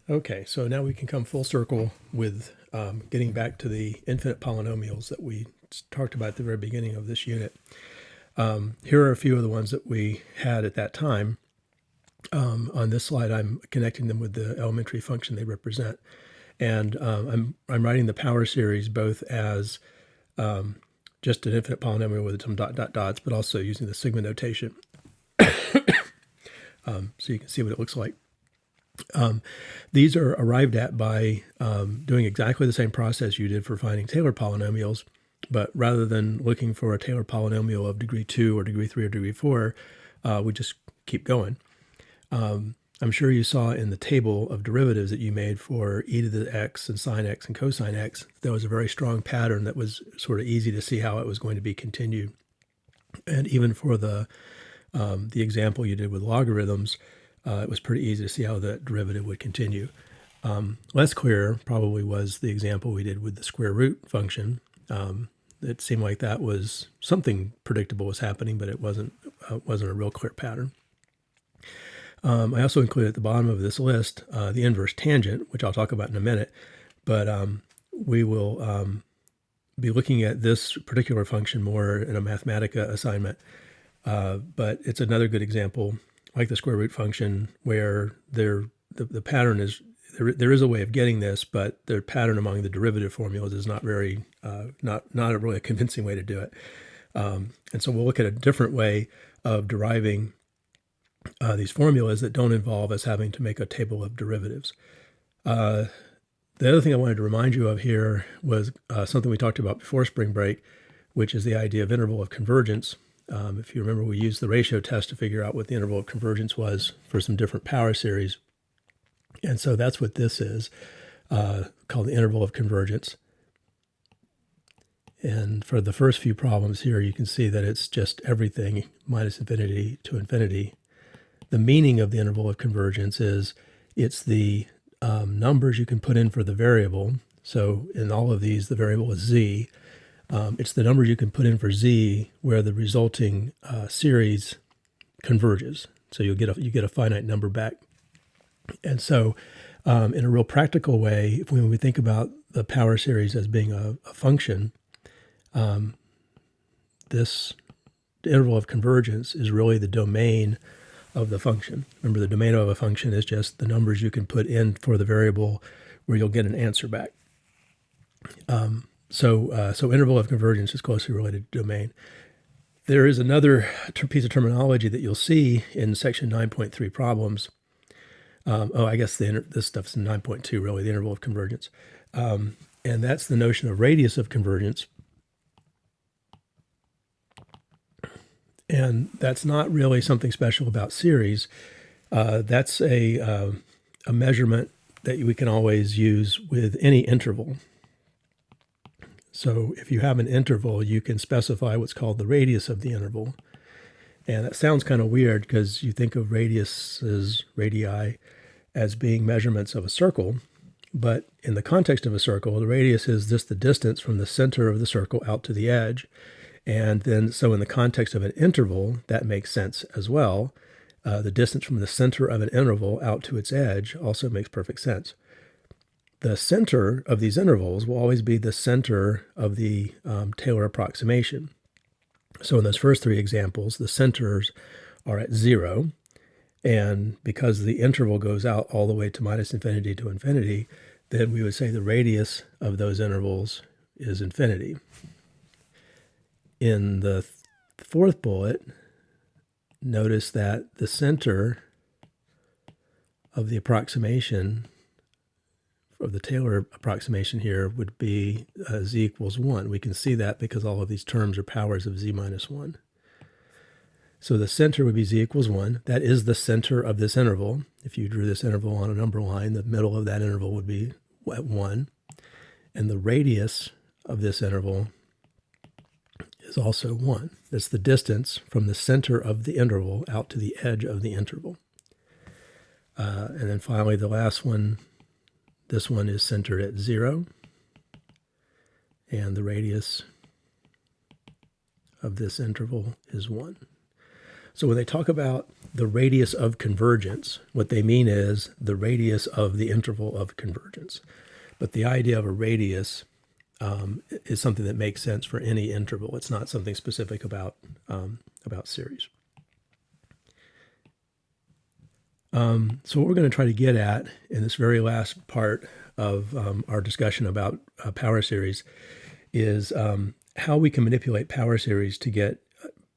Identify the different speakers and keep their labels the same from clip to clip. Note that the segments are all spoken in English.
Speaker 1: Okay, so now we can come full circle with getting back to the infinite polynomials that we talked about at the very beginning of this unit. Here are a few of the ones that we had at that time. On this slide, I'm connecting them with the elementary function they represent. And I'm writing the power series both as just an infinite polynomial with some dots, but also using the sigma notation. So you can see what it looks like. These are arrived at by doing exactly the same process you did for finding Taylor polynomials, but rather than looking for a Taylor polynomial of degree 2 or degree 3 or degree 4, we just keep going. I'm sure you saw in the table of derivatives that you made for e to the x and sine x and cosine x, there was a very strong pattern that was sort of easy to see how it was going to be continued. And even for the example you did with logarithms, it was pretty easy to see how the derivative would continue. Less clear probably was the example we did with the square root function. It seemed like that was something predictable was happening, but it wasn't a real clear pattern. I also included at the bottom of this list the inverse tangent, which I'll talk about in a minute, but we will be looking at this particular function more in a Mathematica assignment, but it's another good example, like the square root function, where the pattern is, there is a way of getting this, but the pattern among the derivative formulas is not very, not a really convincing way to do it. And so we'll look at a different way of deriving these formulas that don't involve us having to make a table of derivatives. The other thing I wanted to remind you of here was something we talked about before spring break, which is the idea of interval of convergence. If you remember, we used the ratio test to figure out what the interval of convergence was for some different power series. And so that's what this is, called the interval of convergence. And for the first few problems here, you can see that it's just everything minus infinity to infinity. The meaning of the interval of convergence is it's the numbers you can put in for the variable. So in all of these, the variable is z. It's the numbers you can put in for z where the resulting series converges. So you get a finite number back. And so in a real practical way, when we think about the power series as being a function, this interval of convergence is really the domain of the function. Remember, the domain of a function is just the numbers you can put in for the variable where you'll get an answer back. So interval of convergence is closely related to domain. There is another piece of terminology that you'll see in section 9.3 problems. I guess this stuff's in 9.2, really, the interval of convergence. And that's the notion of radius of convergence. And that's not really something special about series. That's a measurement that we can always use with any interval. So if you have an interval, you can specify what's called the radius of the interval. And that sounds kind of weird because you think of radiuses, radii, as being measurements of a circle. But in the context of a circle, the radius is just the distance from the center of the circle out to the edge. And then, so in the context of an interval, that makes sense as well. The distance from the center of an interval out to its edge also makes perfect sense. The center of these intervals will always be the center of the Taylor approximation. So in those first three examples, the centers are at 0. And because the interval goes out all the way to minus infinity to infinity, then we would say the radius of those intervals is infinity. In the fourth bullet, notice that the center of the approximation, of the Taylor approximation here, would be z equals 1. We can see that because all of these terms are powers of z minus 1. So the center would be z equals 1. That is the center of this interval. If you drew this interval on a number line, the middle of that interval would be at 1. And the radius of this interval is also 1. That's the distance from the center of the interval out to the edge of the interval. And then finally, the last one, this one is centered at 0. And the radius of this interval is 1. So when they talk about the radius of convergence. What they mean is the radius of the interval of convergence. But the idea of a radius is something that makes sense for any interval. It's not something specific about series. So what we're going to try to get at in this very last part of our discussion about power series is how we can manipulate power series to get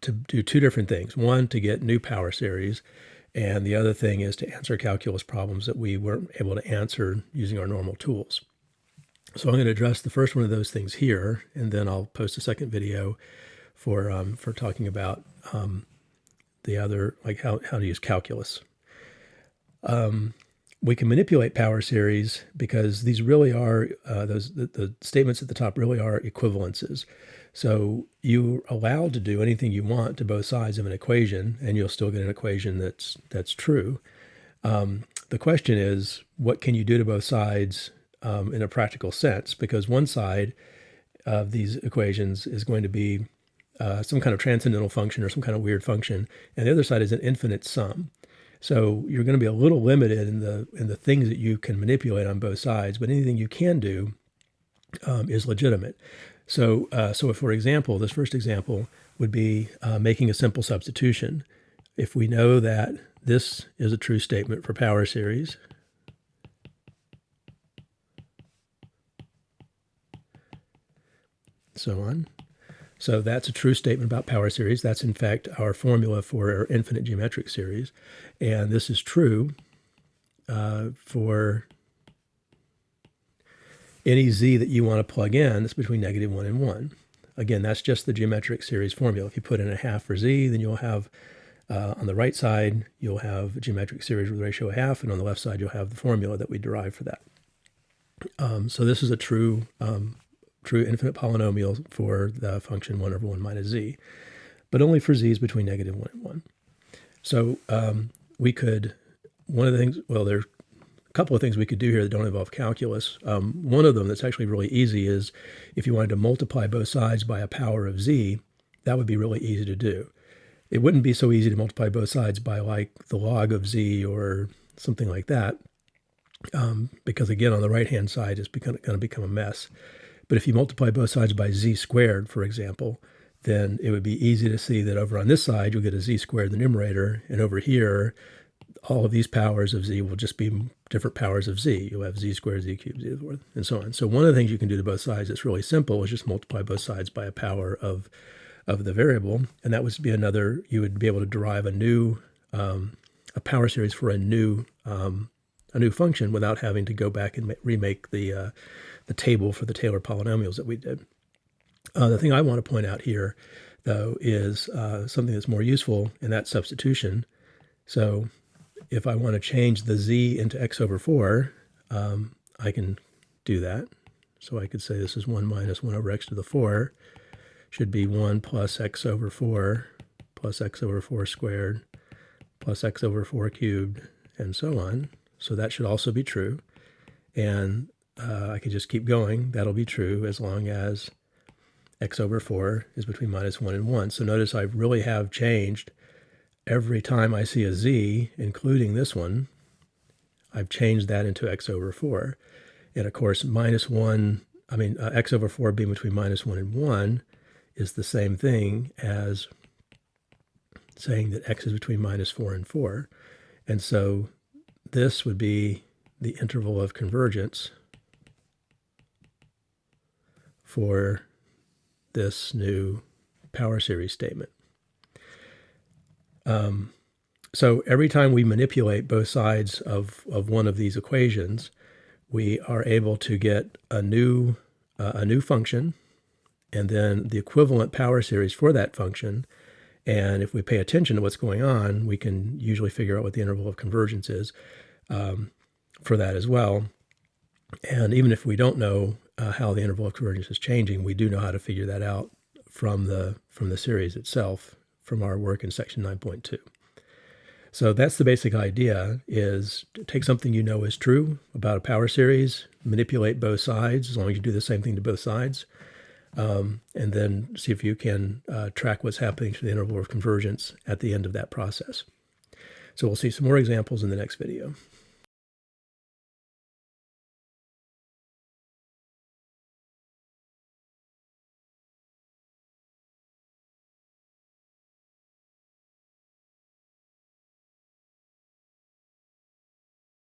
Speaker 1: to do two different things. One, to get new power series, and the other thing is to answer calculus problems that we weren't able to answer using our normal tools. So I'm going to address the first one of those things here, and then I'll post a second video for talking about the other, like how to use calculus. We can manipulate power series because these really are, the statements at the top really are equivalences. So you're allowed to do anything you want to both sides of an equation, and you'll still get an equation that's true. The question is, what can you do to both sides in a practical sense? Because one side of these equations is going to be some kind of transcendental function or some kind of weird function, and the other side is an infinite sum. So you're going to be a little limited in the things that you can manipulate on both sides, but anything you can do is legitimate. So if, for example, this first example would be making a simple substitution. If we know that this is a true statement for power series, so on. So that's a true statement about power series. That's, in fact, our formula for our infinite geometric series. And this is true for any z that you want to plug in that's between -1 and 1. Again, that's just the geometric series formula. If you put in a half for z, then you'll have, on the right side, you'll have a geometric series with a ratio of half, and on the left side, you'll have the formula that we derived for that. So this is a true infinite polynomial for the function 1 over 1 minus z, but only for z's between -1 and 1. So we could, one of the things, well, there are a couple of things we could do here that don't involve calculus. One of them that's actually really easy is if you wanted to multiply both sides by a power of z, that would be really easy to do. It wouldn't be so easy to multiply both sides by like the log of z or something like that, because again, on the right-hand side, it's going to become a mess. But if you multiply both sides by z squared, for example, then it would be easy to see that over on this side, you'll get a z squared in the numerator, and over here, all of these powers of z will just be different powers of z. You'll have z squared, z cubed, z forth, and so on. So one of the things you can do to both sides that's really simple is just multiply both sides by a power of the variable, and that would be another, you would be able to derive a new, a power series for a new function without having to go back and remake the table for the Taylor polynomials that we did. The thing I want to point out here, though, is something that's more useful, and that's substitution. So if I want to change the z into x over 4, I can do that. So I could say this is 1 minus 1 over x to the 4, should be 1 plus x over 4 plus x over 4 squared plus x over 4 cubed, and so on. So that should also be true. And I can just keep going. That'll be true as long as x over 4 is between -1 and 1. So notice I really have changed every time I see a z, including this one, I've changed that into x over 4. And of course, x over 4 being between -1 and 1 is the same thing as saying that x is between -4 and 4. And so this would be the interval of convergence for this new power series statement. So every time we manipulate both sides of one of these equations, we are able to get a new function, and then the equivalent power series for that function. And if we pay attention to what's going on, we can usually figure out what the interval of convergence is for that as well. And even if we don't know how the interval of convergence is changing, we do know how to figure that out from the series itself, from our work in section 9.2. So that's the basic idea, is take something you know is true about a power series, manipulate both sides, as long as you do the same thing to both sides, and then see if you can track what's happening to the interval of convergence at the end of that process. So we'll see some more examples in the next video.